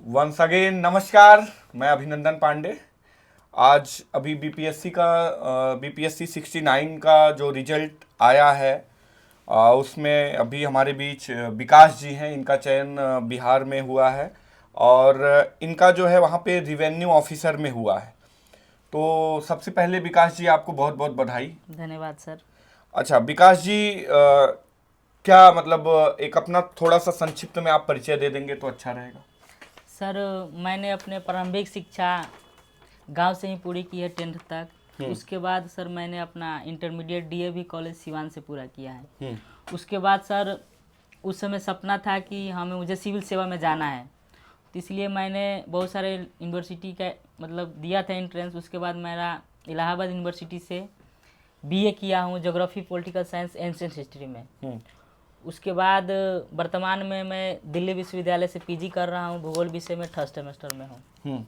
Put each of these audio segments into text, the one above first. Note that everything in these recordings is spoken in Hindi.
वंस अगेन नमस्कार, मैं अभिनंदन पांडे। आज अभी बीपीएससी 69 का जो रिजल्ट आया है उसमें अभी हमारे बीच विकास जी हैं। इनका चयन बिहार में हुआ है और इनका जो है वहाँ पे रिवेन्यू ऑफिसर में हुआ है। तो सबसे पहले विकास जी आपको बहुत बहुत बधाई। धन्यवाद सर। अच्छा विकास जी, क्या मतलब एक अपना थोड़ा सा संक्षिप्त में आप परिचय दे देंगे तो अच्छा रहेगा। सर मैंने अपने प्रारंभिक शिक्षा गांव से ही पूरी की है 10th तक। उसके बाद सर मैंने अपना इंटरमीडिएट डीएवी कॉलेज सिवान से पूरा किया है। उसके बाद सर उस समय सपना था कि मुझे सिविल सेवा में जाना है, तो इसलिए मैंने बहुत सारे यूनिवर्सिटी का मतलब दिया था एंट्रेंस। उसके बाद मेरा इलाहाबाद यूनिवर्सिटी से बीए किया हूँ geography political science ancient history में। उसके बाद वर्तमान में मैं दिल्ली विश्वविद्यालय से पीजी कर रहा हूँ, भूगोल विषय में 3rd सेमेस्टर में हूँ।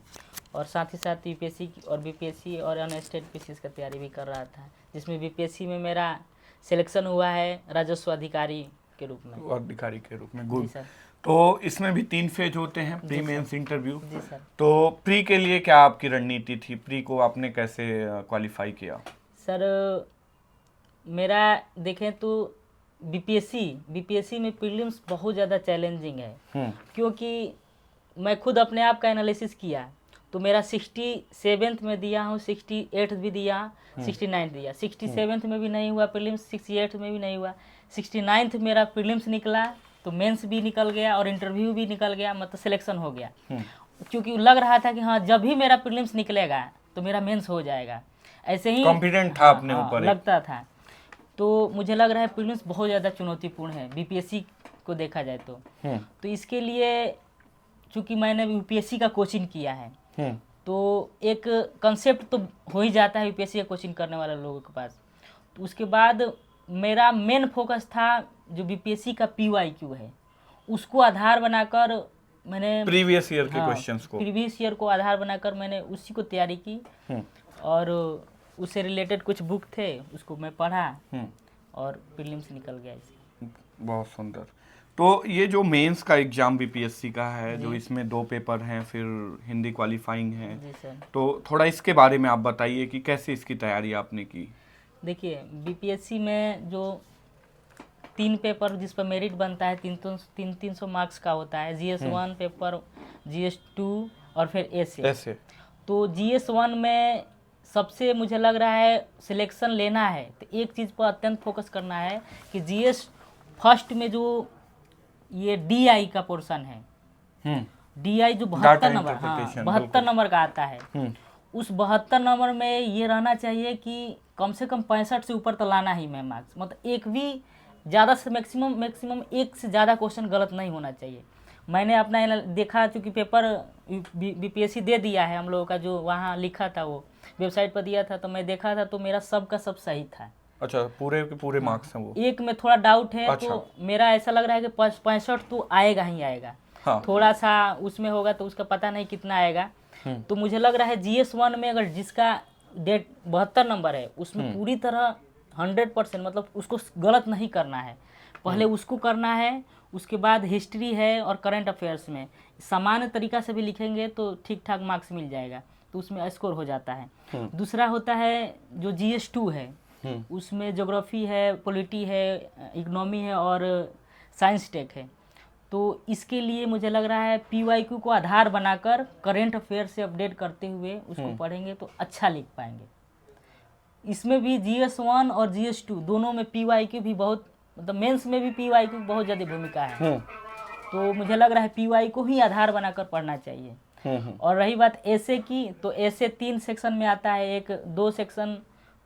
और साथ ही साथ यूपीएससी और बीपीएससी और अन्य स्टेट पीसीएस का तैयारी भी कर रहा था, जिसमें बीपीएससी में मेरा सिलेक्शन हुआ है राजस्व अधिकारी के रूप में। अधिकारी के रूप में, जी गुड। सर। तो इसमें भी 3 फेज होते हैं, प्री जी मेंस सर। इंटरव्यू। जी सर। तो प्री के लिए क्या आपकी रणनीति थी? प्री को आपने कैसे क्वालिफाई किया? सर मेरा देखें तो बीपीएससी में प्रीलिम्स बहुत ज़्यादा चैलेंजिंग है, क्योंकि मैं खुद अपने आप का एनालिसिस किया तो मेरा 67th में दिया हूँ, 68th भी दिया, 69th दिया, 67th में भी नहीं हुआ प्रीलिम्स, 68th में भी नहीं हुआ, 69th मेरा प्रीलिम्स निकला तो मेंस भी निकल गया और इंटरव्यू भी निकल गया, मतलब सिलेक्शन हो गया। क्योंकि लग रहा था कि हाँ जब भी मेरा प्रीलिम्स निकलेगा तो मेरा मेंस हो जाएगा, ऐसे ही कॉन्फिडेंट था हाँ, अपने हाँ, ऊपर लगता था। तो मुझे लग रहा है प्रीलिम्स बहुत ज़्यादा चुनौतीपूर्ण है बीपीएससी को देखा जाए तो इसके लिए चूँकि मैंने यूपीएससी का कोचिंग किया है तो एक कंसेप्ट तो हो ही जाता है यूपीएससी का कोचिंग करने वाले लोगों के पास। तो उसके बाद मेरा मेन फोकस था जो बीपीएससी का पीवाईक्यू है उसको आधार बनाकर मैंने प्रीवियस ईयर के क्वेश्चंस को, प्रीवियस ईयर को आधार बनाकर मैंने उसी को तैयारी की और उससे रिलेटेड कुछ बुक थे उसको मैं पढ़ा और प्रीलिम्स निकल गया इसे। बहुत सुंदर। तो ये जो मेंस का एग्जाम बीपीएससी का है, जो इसमें 2 पेपर हैं, फिर हिंदी क्वालिफाइंग है, जी सर। तो थोड़ा इसके बारे में आप बताइए कि कैसे इसकी तैयारी आपने की। देखिए बीपीएससी में जो 3 पेपर जिस पर मेरिट बनता है 300 मार्क्स का होता है, GS1 पेपर, GS2 और फिर ऐसे। तो GS1 में सबसे मुझे लग रहा है सिलेक्शन लेना है तो एक चीज़ पर अत्यंत फोकस करना है कि GS फर्स्ट में जो ये DI का पोर्शन है, DI जो 72 नंबर, हाँ 72 नंबर का आता है, उस 72 नंबर में ये रहना चाहिए कि कम से कम 65 से ऊपर तो लाना ही है मार्क्स, मतलब एक भी ज़्यादा से मैक्सिमम एक से ज़्यादा क्वेश्चन गलत नहीं होना चाहिए। मैंने अपना देखा, चूँकि पेपर बीपीएससी दे दिया है हम लोगों का, जो वहाँ लिखा था वो वेबसाइट पर दिया था, तो मैं देखा था तो मेरा सबका सब सही था। अच्छा, पूरे के पूरे मार्क्स हैं वो? एक में थोड़ा डाउट है। अच्छा। तो मेरा ऐसा लग रहा है कि 65 तो आएगा ही आएगा। हाँ। थोड़ा सा उसमें होगा तो उसका पता नहीं कितना आएगा। तो मुझे लग रहा है GS1 में अगर जिसका 72 नंबर है उसमें पूरी तरह 100% मतलब उसको गलत नहीं करना है, पहले उसको करना है। उसके बाद हिस्ट्री है और करंट अफेयर्स में सामान्य तरीका से भी लिखेंगे तो ठीक ठाक मार्क्स मिल जाएगा, तो उसमें स्कोर हो जाता है। दूसरा होता है जो GS2 है, उसमें ज्योग्राफी है, पॉलिटी है, इकोनॉमी है और साइंस टेक है। तो इसके लिए मुझे लग रहा है पीवाईक्यू को आधार बनाकर करेंट अफेयर से अपडेट करते हुए उसको पढ़ेंगे तो अच्छा लिख पाएंगे। इसमें भी GS1 और GS2 दोनों में पीवाईक्यू भी बहुत, मतलब मेंस में भी पीवाईक्यू बहुत ज़्यादा भूमिका है। तो मुझे लग रहा है पीवाई को ही आधार बनाकर पढ़ना चाहिए। और रही बात ऐसे की, तो ऐसे 3 सेक्शन में आता है। 2 सेक्शन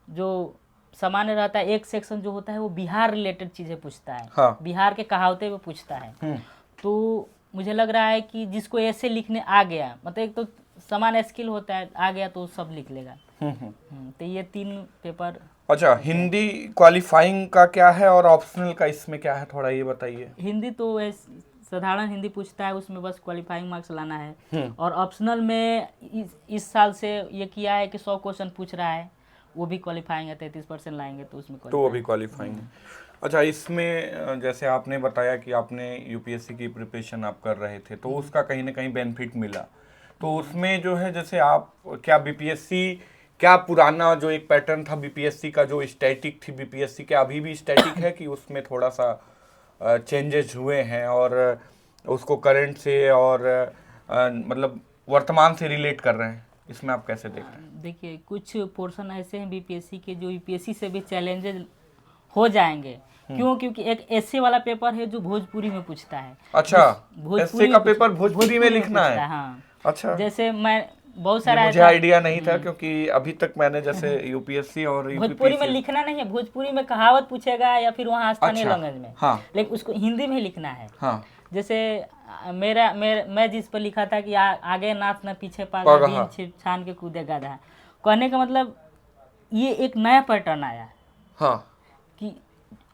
जो सामान्य रहता है, एक सेक्शन जो होता है वो बिहार रिलेटेड चीज़ें पूछता है। हाँ। बिहार के कहावते पे पूछता है। तो मुझे लग रहा है कि जिसको ऐसे लिखने आ गया, मतलब एक तो सामान्य स्किल होता है, आ गया तो सब लिख लेगा। तो ये 3 पेपर। अच्छा, हिंदी क्वालिफाइंग का क्या है और ऑप्शनल का इसमें क्या है, थोड़ा ये बताइए। हिंदी तो साधारण हिंदी पूछता है, उसमें बस क्वालिफाइंग मार्क्स लाना है। और ऑप्शनल में इस साल से ये किया है कि 100 क्वेश्चन पूछ रहा है, वो भी क्वालिफाइंग है, 33% लाएंगे तो उसमें तो वो भी क्वालिफाइंग है। अच्छा, इसमें जैसे आपने बताया कि आपने यूपीएससी की प्रिपरेशन आप कर रहे थे, तो उसका कहीं ना कहीं बेनिफिट मिला। तो उसमें जो है, जैसे आप क्या बीपीएससी, क्या पुराना जो एक पैटर्न था बीपीएससी का, जो स्टैटिक थी बीपीएससी, क्या अभी भी स्टैटिक है कि उसमें थोड़ा सा चेंजेस हुए हैं, और उसको करंट से और मतलब वर्तमान से रिलेट कर रहे हैं? इसमें आप कैसे देख रहे हैं? देखिए, कुछ पोर्शन ऐसे हैं बीपीएससी के जो यूपीएससी से भी चैलेंजेस हो जाएंगे। क्यों? क्योंकि एक ऐसे वाला पेपर है जो भोजपुरी में पूछता है। अच्छा, भोजपुरी एसए का में पेपर भोजपुरी में लिखना पूछता है? हाँ। अच्छा, जैसे मैं बहुत ये सारा मुझे ऐसा आइडिया नहीं था, क्योंकि अभी तक मैंने जैसे यूपीएससी और भोजपुरी में यूपीपीएससी। लिखना नहीं है, भोजपुरी में कहावत पूछेगा या फिर वहाँ स्थानीय अच्छा, लैंग्वेज में, हाँ लेकिन उसको हिंदी में ही लिखना है। हाँ, जैसे मैं जिस पर लिखा था कि आगे नाथ न पीछे पागा, पगहा। बीन छिप छान के कूदे गधा। कहने का मतलब ये एक नया पैटर्न आया हाँ, कि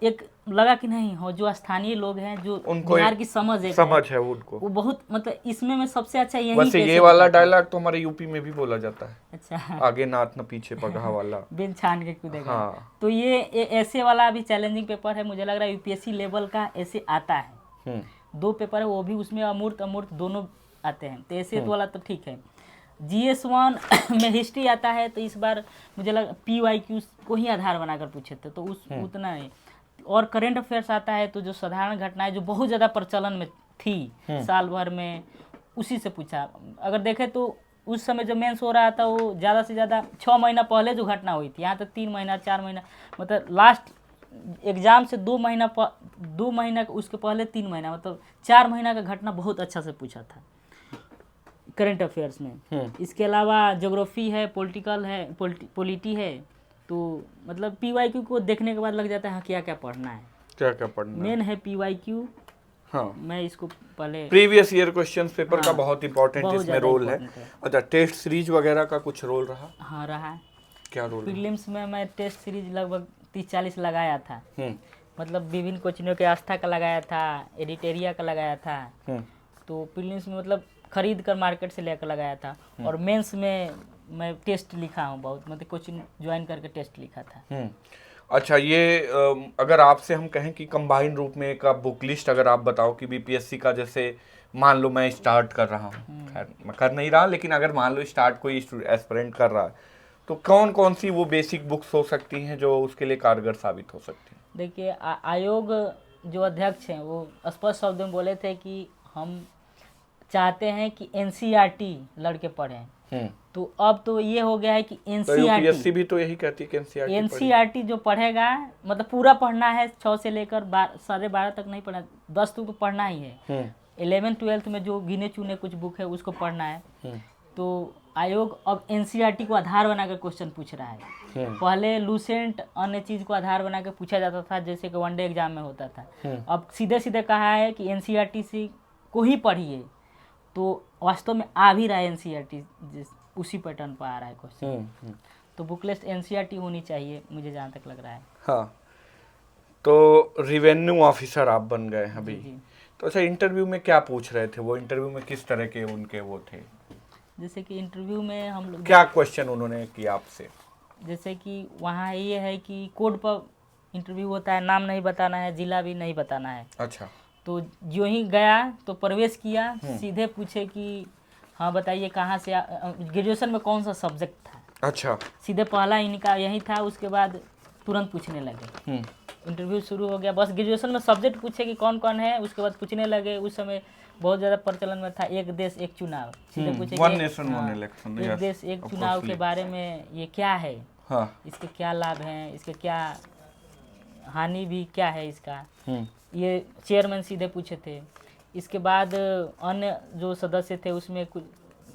एक लगा कि नहीं हो, जो स्थानीय लोग हैं, जो उनको बिहार एक की समझ एक समझ है उनको। वो बहुत मतलब इसमें मैं सबसे अच्छा यही वैसे ये वाला डायलॉग तो हमारे यूपी में भी बोला जाता है, अच्छा आगे नाथ न पीछे पगहा वाला। बिन छान के कूदेगा। हाँ। तो ये ऐसे वाला भी चैलेंजिंग पेपर है, मुझे लग रहा है यूपीएससी लेवल का ऐसे आता है। हम्म 2 पेपर है, वो भी उसमें अमूर्त अमूर्त दोनों आते हैं, तो ऐसे तो वाला तो ठीक है। GS1 में हिस्ट्री आता है, तो इस बार मुझे लगा PYQ को ही आधार बनाकर पूछे थे, तो उस उतना नहीं। और करेंट अफेयर्स आता है, तो जो साधारण घटनाएं जो बहुत ज़्यादा प्रचलन में थी साल भर में, उसी से पूछा। अगर देखें तो उस समय जो मेंस हो रहा था, वो ज़्यादा से ज़्यादा 6 महीना पहले जो घटना हुई थी, यहाँ तो 3 महीना 4 महीना, मतलब लास्ट एग्ज़ाम से 2 महीना उसके पहले 3 महीना, मतलब 4 महीना का घटना बहुत अच्छा से पूछा था करंट अफेयर्स में। इसके अलावा ज्योग्राफी है, पॉलिटिकल है, पॉलिटी है, तो मतलब PYQ को देखने के बाद लग जाता है हाँ क्या क्या पढ़ना है, क्या क्या पढ़ना मेन है PYQ। हाँ, मैं इसको पहले प्रीवियस ईयर क्वेश्चन पेपर का हाँ, बहुत इंपॉर्टेंट बहुत इसमें ज़्यादा रोल है। इम्पोर्टेंट है। अच्छा, टेस्ट सीरीज वगैरह का कुछ रोल रहा? हाँ रहा है। क्या रोल रहा? प्रीलिम्स में मैं टेस्ट सीरीज लगभग 30-40 लगाया था, हम्म मतलब विभिन्न कोचिंगों के आस्था का लगाया था, एडिटेरिया का लगाया था। हम्म तो प्रीलिम्स में मतलब खरीद कर मार्केट से लेकर लगाया था, और मेंस में मैं टेस्ट लिखा हूँ बहुत, मतलब कोचिंग ज्वाइन करके टेस्ट लिखा था। अच्छा, ये अगर आपसे हम कहें कि कंबाइन रूप में एक बुक लिस्ट अगर आप बताओ कि बीपीएससी का, जैसे मान लो मैं स्टार्ट कर रहा हूँ, खैर मैं कर नहीं रहा, लेकिन अगर मान लो स्टार्ट कोई एस्पिरेंट कर रहा है, तो कौन कौन सी वो बेसिक बुक्स हो सकती हैं जो उसके लिए कारगर साबित हो सकती हैं? देखिए, आयोग जो अध्यक्ष हैं वो स्पष्ट शब्द में बोले थे कि हम चाहते हैं कि NCERT लड़के पढ़ें। तो अब तो ये हो गया है कि तो यूपीएससी NCERT भी तो यही कहती है कि NCERT जो पढ़ेगा, मतलब पूरा पढ़ना है, 6 से लेकर 12:30 तक नहीं पढ़ना, 10 तक तो पढ़ना ही है। 11th-12th में जो गिने चुने कुछ बुक है उसको पढ़ना है। तो आयोग अब NCERT को आधार बनाकर क्वेश्चन पूछ रहा है। पहले लूसेंट अन्य चीज को आधार बना के पूछा जाता था, जैसे कि वनडे एग्जाम में होता था। अब सीधे सीधे कहा है कि NCERT से को ही पढ़िए, तो वास्तव में आ भी रहा है NCERT, उसी पैटर्न पर आ रहा है क्वेश्चन। तो बुक लिस्ट NCERT होनी चाहिए, मुझे जहाँ तक लग रहा है। हाँ, तो रिवेन्यू ऑफिसर आप बन गए हैं अभी। जी। तो अच्छा, इंटरव्यू में क्या पूछ रहे थे वो? इंटरव्यू में किस तरह के उनके वो थे? जैसे कि इंटरव्यू में हम लोग क्या क्वेश्चन उन्होंने किया आपसे? जैसे कि वहाँ ये है कि कोड पर इंटरव्यू होता है, नाम नहीं बताना है, जिला भी नहीं बताना है। अच्छा, तो जो ही गया तो प्रवेश किया, सीधे पूछे कि हाँ बताइए कहाँ से ग्रेजुएशन में कौन सा सब्जेक्ट था। अच्छा, सीधे पहला इनका यही था, उसके बाद तुरंत पूछने लगे। इंटरव्यू शुरू हो गया, बस ग्रेजुएशन में सब्जेक्ट पूछे कि कौन कौन है, उसके बाद पूछने लगे। उस समय बहुत ज़्यादा प्रचलन में था एक देश एक चुनाव, सीधे पूछे कि वन नेशन वन इलेक्शन, एक देश एक चुनाव के बारे में ये क्या है, हाँ, इसके क्या लाभ हैं, इसके क्या हानि भी क्या है इसका, ये चेयरमैन सीधे पूछे थे। इसके बाद अन्य जो सदस्य थे उसमें कुछ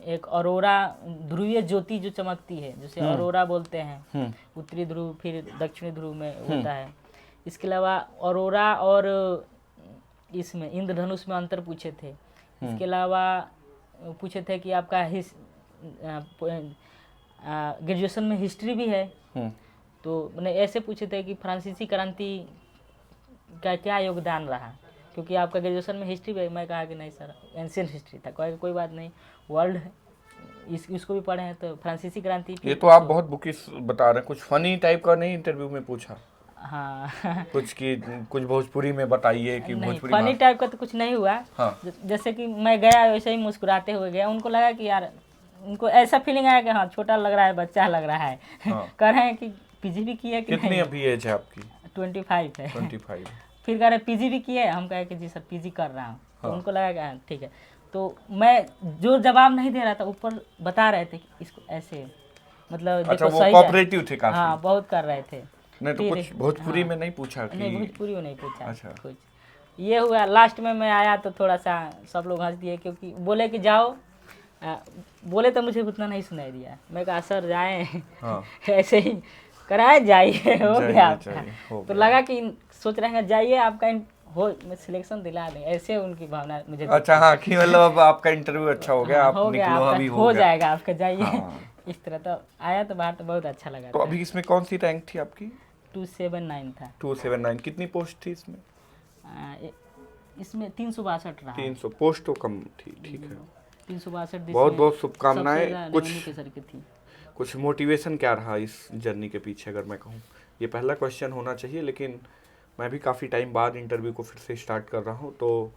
एक अरोरा ध्रुवीय ज्योति जो चमकती है, जिसे अरोरा बोलते हैं, उत्तरी ध्रुव फिर दक्षिणी ध्रुव में होता है। इसके अलावा अरोरा और इसमें इंद्रधनुष में अंतर पूछे थे। इसके अलावा पूछे थे कि आपका ग्रेजुएशन में हिस्ट्री भी है, तो मैंने ऐसे पूछे थे कि फ्रांसीसी क्रांति का क्या योगदान रहा, क्योंकि आपका ग्रेजुएशन में हिस्ट्री भी। मैं कहा कि नहीं सर, एंशियंट हिस्ट्री था। कोई बात नहीं, वर्ल्ड इसको भी पढ़े हैं, तो फ्रांसीसी क्रांति। ये तो आप बहुत बुकिश बता रहे हैं, कुछ फनी टाइप का नहीं इंटरव्यू में पूछा? हाँ कुछ भोजपुरी में बताइए कि नहीं, भोजपुरी फनी टाइप का तो कुछ नहीं हुआ। हाँ। जैसे कि मैं गया वैसे ही मुस्कुराते हुए गया, उनको लगा कि यार, उनको ऐसा फीलिंग आया कि हाँ छोटा लग रहा है, बच्चा लग रहा है। हाँ। कह रहे हैं कि पीजी भी किया कि कितनी नहीं। अभी एज है आपकी? 25 है। 25। फिर कह रहे पीजी भी किए, हम कहे कि जी सर पीजी कर रहा हूँ। तो हाँ। उनको लगा कि हाँ ठीक है। तो मैं जो जवाब नहीं दे रहा था, ऊपर बता रहे थे कि इसको ऐसे, मतलब अच्छा, देखो वो सही कोऑपरेटिव थे काफी। हाँ बहुत कर रहे थे। नहीं तो फिर कुछ भोजपुरी हाँ, में नहीं पूछा कि? नहीं भोजपुरी में नहीं पूछा। अच्छा। कुछ ये हुआ। लास्ट में मैं आया तो थोड़ा सा सब लोग हंस दिए, क्योंकि बोले कि जाओ। बोले तो मुझे उतना नहीं सुनाई दिया। मैं कहा सर जाएं। हाँ। ऐसे ही कराए जाइए, हो जाइए, गया आपका। जाइए, हो तो गया। लगा कि सोच रहे हैं जाइए आपका हो, मैं सिलेक्शन दिला दें, ऐसे उनकी भावना मुझे अच्छा हाँ, कि मतलब अब आपका इंटरव्यू अच्छा हो गया, हाँ, आप हो गया निकलो आपका, अभी हो गया। जाएगा आपका, जाइए। हाँ। इस तरह तो आया तो बाहर तो बहुत अच्छा लगा तो था। अभी इसमें कौन सी रैंक थी आपकी? 279 था। 279। कितनी पोस्ट थी इसमें? इसमें 362 रहा। 300 पोस्ट तो कम थी, ठीक है। 362। बहुत बहुत शुभकामनाएं। कुछ सर की थी। कुछ मोटिवेशन क्या रहा इस जर्नी के पीछे, अगर मैं कहूँ? ये पहला क्वेश्चन होना चाहिए, लेकिन मैं भी काफ़ी टाइम बाद इंटरव्यू को फिर से स्टार्ट कर रहा हूँ, तो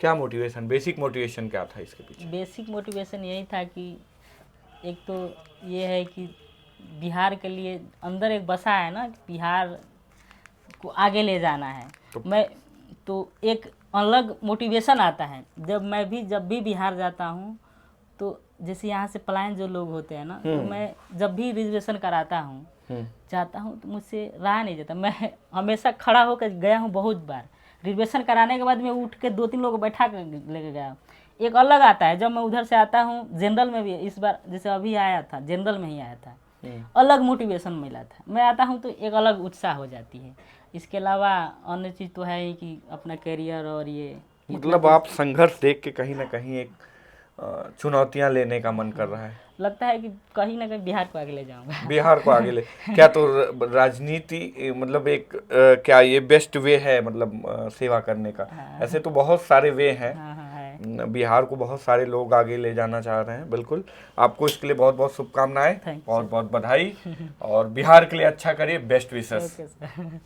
क्या मोटिवेशन, बेसिक मोटिवेशन क्या था इसके पीछे? बेसिक मोटिवेशन यही था कि एक तो ये है कि बिहार के लिए अंदर एक बसा है ना, कि बिहार को आगे ले जाना है। तो एक अलग मोटिवेशन आता है। जब भी बिहार जाता हूँ, तो जैसे यहाँ से पलायन जो लोग होते हैं ना, तो मैं जब भी रिजर्वेशन कराता हूँ, जाता हूँ, तो मुझसे रहा नहीं जाता। मैं हमेशा खड़ा होकर गया हूँ बहुत बार। रिजर्वेशन कराने के बाद मैं उठ के 2-3 लोगों को बैठा कर लेके गया हूँ। एक अलग आता है जब मैं उधर से आता हूँ। जनरल में भी इस बार जैसे अभी आया था, जनरल में ही आया था, अलग मोटिवेशन मिला था। मैं आता हूँ तो एक अलग उत्साह हो जाती है। इसके अलावा अन्य चीज़ तो है ही कि अपना करियर और ये, मतलब आप संघर्ष देख के कहीं ना कहीं एक चुनौतियां लेने का मन कर रहा है। लगता है कि कहीं ना कहीं बिहार को आगे ले जाऊंगा। बिहार को आगे ले क्या तो राजनीति मतलब एक क्या ये बेस्ट वे है, मतलब सेवा करने का? ऐसे तो बहुत सारे वे हैं। है। बिहार को बहुत सारे लोग आगे ले जाना चाह रहे हैं। बिल्कुल, आपको इसके लिए बहुत बहुत शुभकामनाएं, बहुत बहुत बधाई, और बिहार के लिए अच्छा करिए, बेस्ट विशेस। Okay sir.